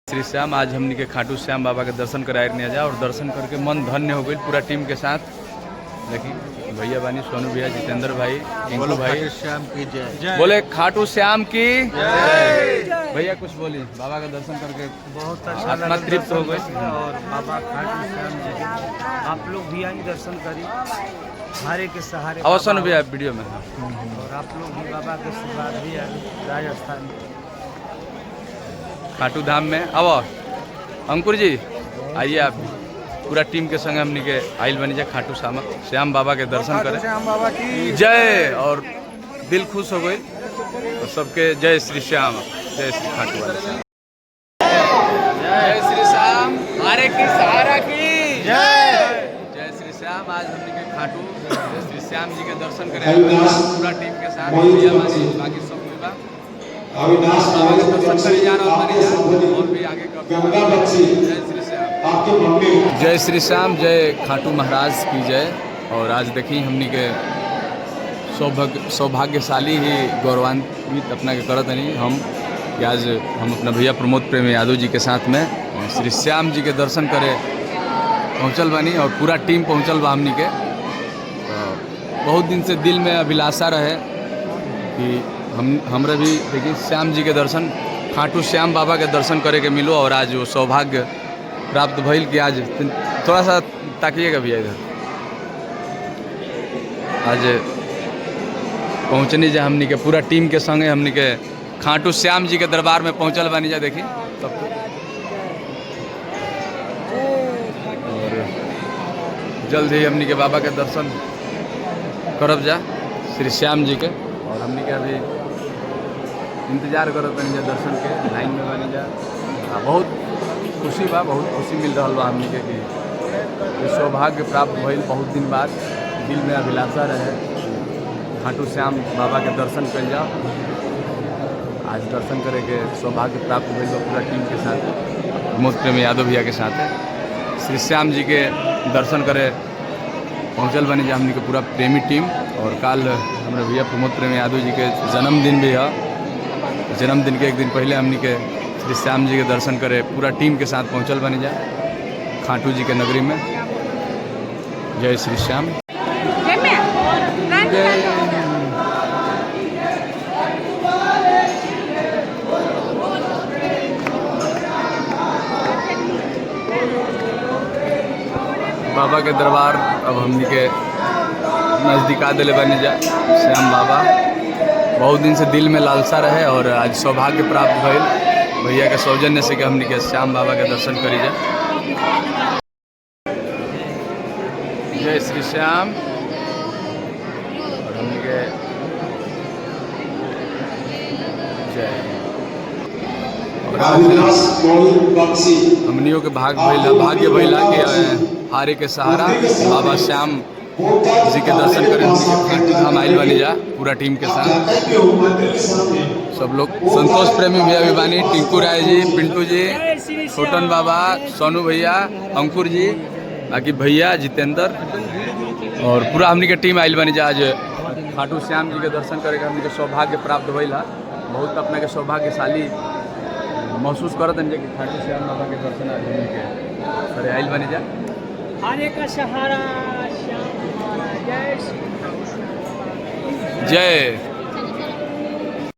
श्री श्याम आज हमनी के खाटू श्याम बाबा के दर्शन कराए नहीं जा और दर्शन करके मन धन्य हो गई पूरा टीम के साथ। देखिए भैया बानी सोनू भैया जितेंद्र भाई टिंकू भाई श्याम की जय। बोले खाटू श्याम की जय। भैया कुछ बोली बाबा का दर्शन करके बहुत आत्मा तृप्त हो गई और बाबा खाटू श्याम जय। आप लोग भी आई दर्शन करी हारे के सहारे और सोनू भैया वीडियो में और आप लोग भी बाबा के आशीर्वाद भी आए राजस्थान खाटू धाम में। अब अंकुर जी आइए आप भी पूरा टीम के संग हमनी के आइल बनी जाए खाटू श्याम बाबा के दर्शन करें। श्याम बाबा की जय और दिल खुश हो गई और सबके जय श्री श्याम जय श्री खाटू वाले श्याम। जय श्री श्याम हारे की सहारा की जय। जय श्री श्याम आज हमनी के खाटू जय श्री श्याम जी के दर्शन करें पूरा टीम के साथ बाकी सब होगा बाबा के दर्शन करे जा रहा और भी आगे जय श्री श्याम। जय श्री श्याम जय खाटू महाराज की जय। और आज देखी हमनी के सौभाग्यशाली ही गौरवान्वित अपना के करत नहीं हम कि आज हम अपना भैया प्रमोद प्रेमी यादव जी के साथ में श्री श्याम जी के दर्शन करे पहुँचल बानी और पूरा टीम पहुँचल बा हमनी के। बहुत दिन से दिल में अभिलाषा रहे कि हमरा भी देखिए श्याम जी के दर्शन खाटू श्याम बाबा के दर्शन करे के मिलो और आज वो सौभाग्य प्राप्त भइल कि आज थोड़ा सा ताकिएगा भैया इधर आज पहुँचनी जा हमनी के पूरा टीम के संगे हमनी के खाटू श्याम जी के दरबार में पहुँचल बानी जा। देखी तब और जल्द ही हमनी के बाबा के दर्शन करब जा श्री श्याम जी के। और हमनी के अभी इंतजार करत बनी जा दर्शन के लाइन में बनी जा। बहुत खुशी बा बहुत खुशी मिल रहा बा हमनी के कि सौभाग्य प्राप्त भइल बहुत दिन बाद दिल में अभिलाषा रहे खाटू श्याम बाबा के दर्शन कर जाओ। आज दर्शन करे के सौभाग्य प्राप्त भइल बा पूरा टीम के साथ प्रमोद प्रेमी यादव भैया के साथ श्री श्याम जी के दर्शन करे पहुँचल बनी जा हमनी के पूरा प्रेमी टीम। और कल हमारे भैया प्रमोद प्रेमी यादव जी के जन्मदिन भी है। जन्मदिन के एक दिन पहले हमनी के श्री श्याम जी के दर्शन करे पूरा टीम के साथ पहुँचल बनी जा खाटू जी के नगरी में। जय श्री श्याम बाबा के दरबार अब हमनी के नज़दीक आ दिले बनी जा। श्याम बाबा बहुत दिन से दिल में लालसा रहे और आज सौभाग्य प्राप्त भइल भैया के सौजन्य से कि हमनी के श्याम बाबा के दर्शन करी जा। जय श्री श्याम और हमनी के जय हमनियों के भाग्य भइला कि हारे के सहारा बाबा श्याम जी के दर्शन करें हम आइल बनी जा पूरा टीम के साथ। सब लोग संतोष प्रेमी भैया भी बानी टिंकू राय जी पिंटू जी छोटन बाबा सोनू भैया अंकुर जी बाकी भैया जितेंद्र और पूरा हमनी के टीम आइल बनी जा आज खाटू श्याम जी के दर्शन करे हमनी के सौभाग्य प्राप्त भइला। बहुत अपना के सौभाग्यशाली महसूस करत हैं कि खाटू श्याम बाबा के दर्शन आज हमनी के सरे आइल बनी जा। हारे का सहारा श्याम जय